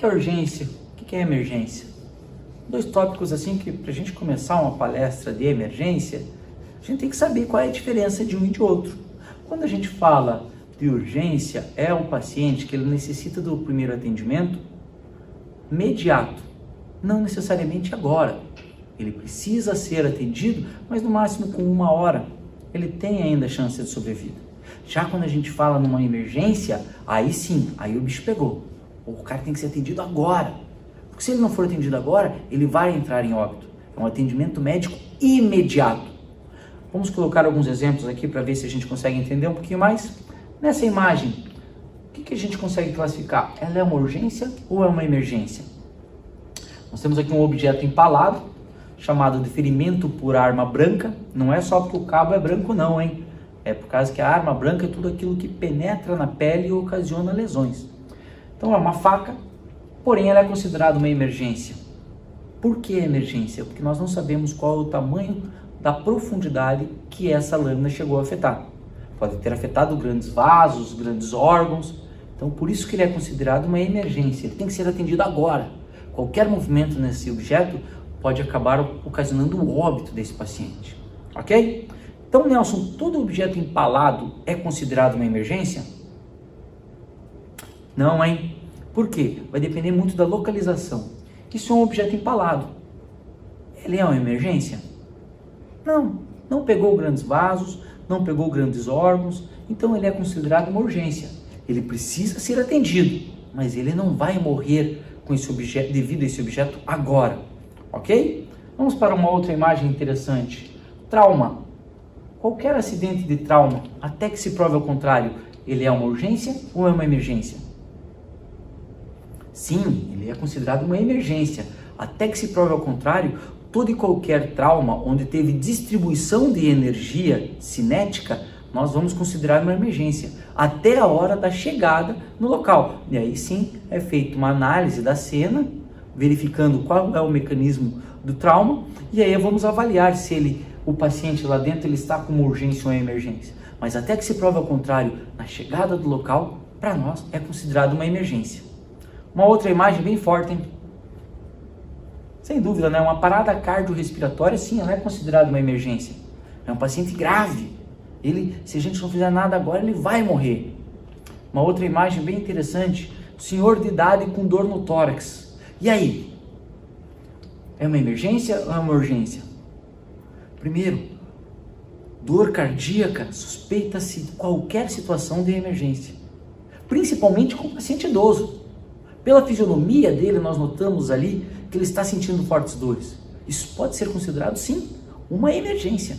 que é urgência? O que é emergência? Dois tópicos assim que para a gente começar uma palestra de emergência, a gente tem que saber qual é a diferença de um e de outro. Quando a gente fala de urgência, é um paciente que ele necessita do primeiro atendimento imediato, não necessariamente agora. Ele precisa ser atendido, mas no máximo com 1 hora. Ele tem ainda chance de sobrevida. Já quando a gente fala numa emergência, aí sim, aí o bicho pegou. O cara tem que ser atendido agora. Porque se ele não for atendido agora, ele vai entrar em óbito. É um atendimento médico imediato. Vamos colocar alguns exemplos aqui para ver se a gente consegue entender um pouquinho mais. Nessa imagem, o que a gente consegue classificar? Ela é uma urgência ou é uma emergência? Nós temos aqui um objeto empalado, chamado de ferimento por arma branca. Não é só porque o cabo é branco não, hein? É por causa que a arma branca é tudo aquilo que penetra na pele e ocasiona lesões. Então é uma faca, porém ela é considerada uma emergência. Por que emergência? Porque nós não sabemos qual é o tamanho da profundidade que essa lâmina chegou a afetar. Pode ter afetado grandes vasos, grandes órgãos. Então por isso que ele é considerado uma emergência. Ele tem que ser atendido agora. Qualquer movimento nesse objeto pode acabar ocasionando o óbito desse paciente. Ok? Então, Nelson, todo objeto empalado é considerado uma emergência? Não, hein? Por quê? Vai depender muito da localização. Isso é um objeto empalado. Ele é uma emergência? Não. Não pegou grandes vasos, não pegou grandes órgãos, então ele é considerado uma urgência. Ele precisa ser atendido, mas ele não vai morrer com esse objeto, devido a esse objeto agora. Ok? Vamos para uma outra imagem interessante. Trauma. Qualquer acidente de trauma, até que se prove ao contrário, ele é uma urgência ou é uma emergência? Sim, ele é considerado uma emergência. Até que se prove ao contrário, todo e qualquer trauma onde teve distribuição de energia cinética, nós vamos considerar uma emergência, até a hora da chegada no local. E aí sim, é feita uma análise da cena, verificando qual é o mecanismo do trauma, e aí vamos avaliar se o paciente lá dentro ele está com uma urgência ou uma emergência. Mas até que se prove ao contrário, na chegada do local, para nós é considerado uma emergência. Uma outra imagem bem forte, hein? Sem dúvida, né? Uma parada cardiorrespiratória, sim, ela é considerada uma emergência. É um paciente grave. Se a gente não fizer nada agora, ele vai morrer. Uma outra imagem bem interessante, senhor de idade com dor no tórax. E aí? É uma emergência ou é uma urgência? Primeiro, dor cardíaca, suspeita-se de qualquer situação de emergência, principalmente com o paciente idoso. Pela fisionomia dele, nós notamos ali que ele está sentindo fortes dores. Isso pode ser considerado, sim, uma emergência.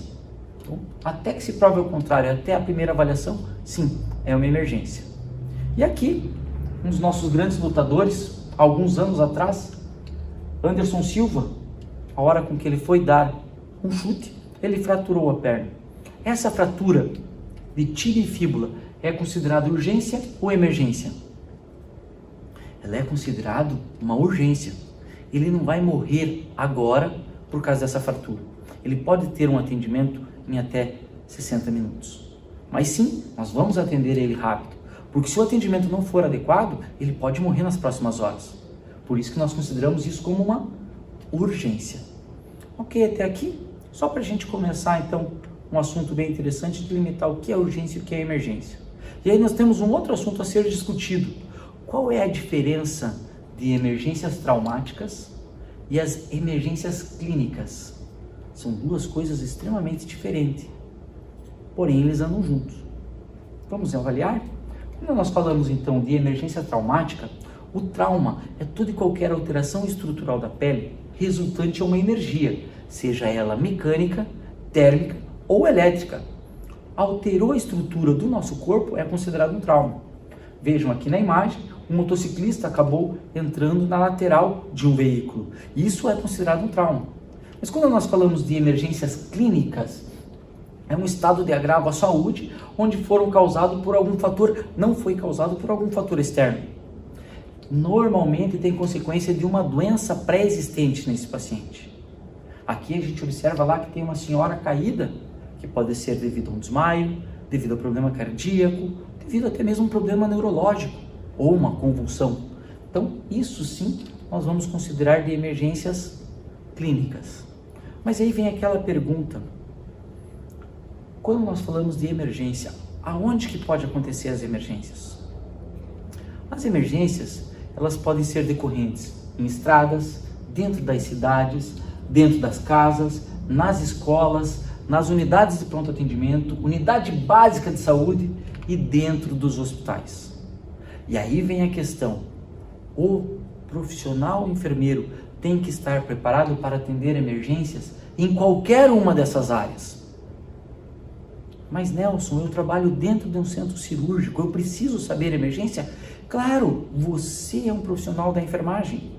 Então, até que se prove ao contrário, até a primeira avaliação, sim, é uma emergência. E aqui, um dos nossos grandes lutadores, alguns anos atrás, Anderson Silva, a hora com que ele foi dar um chute, ele fraturou a perna. Essa fratura de tibia e fíbula é considerada urgência ou emergência? Ela é considerada uma urgência. Ele não vai morrer agora por causa dessa fratura. Ele pode ter um atendimento em até 60 minutos. Mas sim, nós vamos atender ele rápido. Porque se o atendimento não for adequado, ele pode morrer nas próximas horas. Por isso que nós consideramos isso como uma urgência. Ok, até aqui? Só para a gente começar, então, um assunto bem interessante de limitar o que é urgência e o que é emergência. E aí nós temos um outro assunto a ser discutido. Qual é a diferença de emergências traumáticas e as emergências clínicas? São duas coisas extremamente diferentes, porém eles andam juntos. Vamos avaliar? Quando nós falamos então de emergência traumática, o trauma é toda e qualquer alteração estrutural da pele resultante a uma energia, seja ela mecânica, térmica ou elétrica. Alterou a estrutura do nosso corpo é considerado um trauma. Vejam aqui na imagem, um motociclista acabou entrando na lateral de um veículo. Isso é considerado um trauma. Mas quando nós falamos de emergências clínicas, é um estado de agravo à saúde, onde foram causados por algum fator, não foi causado por algum fator externo. Normalmente tem consequência de uma doença pré-existente nesse paciente. Aqui a gente observa lá que tem uma senhora caída, que pode ser devido a um desmaio, devido a problema cardíaco, devido até mesmo a um problema neurológico ou uma convulsão. Então, isso sim, nós vamos considerar de emergências clínicas. Mas aí vem aquela pergunta, quando nós falamos de emergência, aonde que pode acontecer as emergências? As emergências, elas podem ser decorrentes em estradas, dentro das cidades, dentro das casas, nas escolas, nas unidades de pronto atendimento, unidade básica de saúde e dentro dos hospitais. E aí vem a questão, o profissional enfermeiro tem que estar preparado para atender emergências em qualquer uma dessas áreas. Mas Nelson, eu trabalho dentro de um centro cirúrgico, eu preciso saber emergência? Claro, você é um profissional da enfermagem.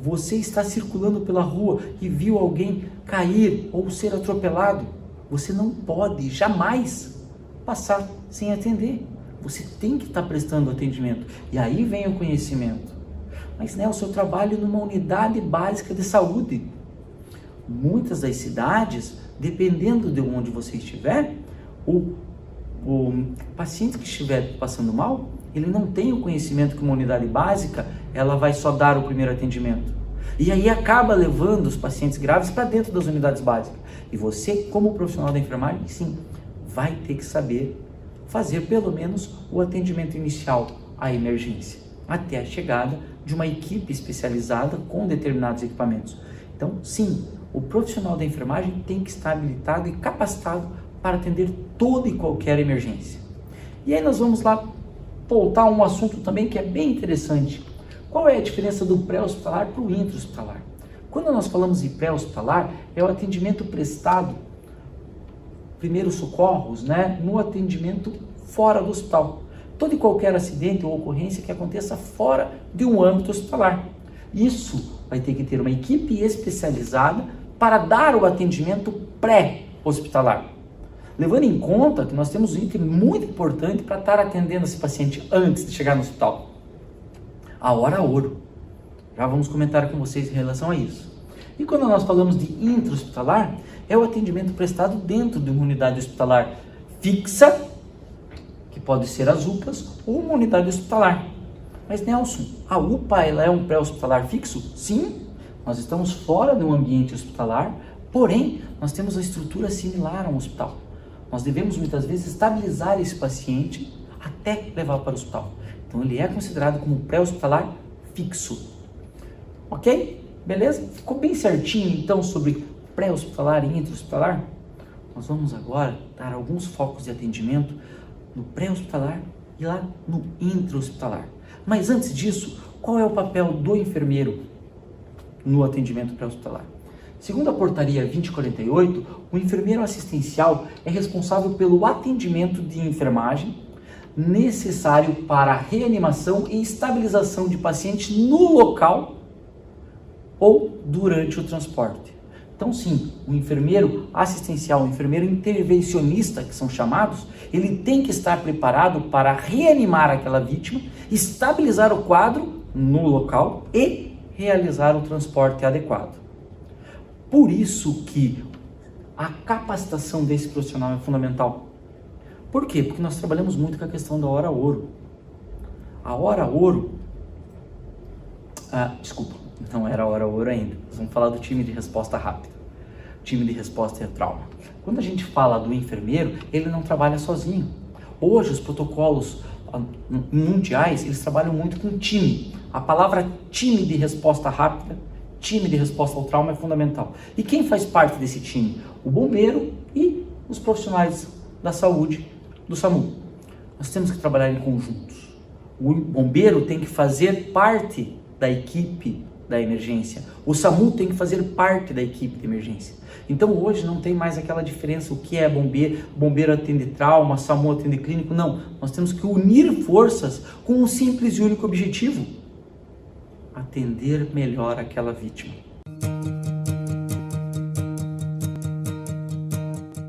Você está circulando pela rua e viu alguém cair ou ser atropelado. Você não pode jamais passar sem atender. Você tem que estar prestando atendimento. E aí vem o conhecimento. Mas Nelson, eu trabalho numa unidade básica de saúde. Muitas das cidades, dependendo de onde você estiver, o paciente que estiver passando mal, ele não tem o conhecimento que uma unidade básica, ela vai só dar o primeiro atendimento. E aí acaba levando os pacientes graves para dentro das unidades básicas. E você, como profissional da enfermagem, sim, vai ter que saber fazer pelo menos o atendimento inicial à emergência, até a chegada de uma equipe especializada com determinados equipamentos. Então, sim, o profissional da enfermagem tem que estar habilitado e capacitado para atender toda e qualquer emergência. E aí nós vamos lá voltar a um assunto também que é bem interessante. Qual é a diferença do pré-hospitalar para o intra-hospitalar? Quando nós falamos de pré-hospitalar, é o atendimento prestado, primeiros socorros, no atendimento fora do hospital. Todo e qualquer acidente ou ocorrência que aconteça fora de um âmbito hospitalar. Isso vai ter que ter uma equipe especializada para dar o atendimento pré-hospitalar. Levando em conta que nós temos um item muito importante para estar atendendo esse paciente antes de chegar no hospital. A hora ouro. Já vamos comentar com vocês em relação a isso. E quando nós falamos de intra-hospitalar, é o atendimento prestado dentro de uma unidade hospitalar fixa, que pode ser as UPAs, ou uma unidade hospitalar. Mas Nelson, a UPA ela é um pré-hospitalar fixo? Sim, nós estamos fora de um ambiente hospitalar, porém, nós temos a estrutura similar a um hospital. Nós devemos muitas vezes estabilizar esse paciente até levar para o hospital. Então ele é considerado como pré-hospitalar fixo. Ok? Beleza? Ficou bem certinho então sobre pré-hospitalar e intra-hospitalar? Nós vamos agora dar alguns focos de atendimento no pré-hospitalar e lá no intra-hospitalar. Mas antes disso, qual é o papel do enfermeiro no atendimento pré-hospitalar? Segundo a portaria 2048, o enfermeiro assistencial é responsável pelo atendimento de enfermagem necessário para a reanimação e estabilização de pacientes no local ou durante o transporte. Então sim, o enfermeiro assistencial, o enfermeiro intervencionista, que são chamados, ele tem que estar preparado para reanimar aquela vítima, estabilizar o quadro no local e realizar o transporte adequado. Por isso que a capacitação desse profissional é fundamental. Por quê? Porque nós trabalhamos muito com a questão da hora ouro. A hora ouro... não era a hora ouro ainda. Nós vamos falar do time de resposta rápida. Time de resposta a trauma. Quando a gente fala do enfermeiro, ele não trabalha sozinho. Hoje, os protocolos mundiais, eles trabalham muito com time. A palavra time de resposta rápida, time de resposta ao trauma é fundamental. E quem faz parte desse time? O bombeiro e os profissionais da saúde do SAMU. Nós temos que trabalhar em conjuntos. O bombeiro tem que fazer parte da equipe da emergência. O SAMU tem que fazer parte da equipe de emergência. Então hoje não tem mais aquela diferença, o que é bombeiro, bombeiro atende trauma, SAMU atende clínico, não. Nós temos que unir forças com um simples e único objetivo: atender melhor aquela vítima.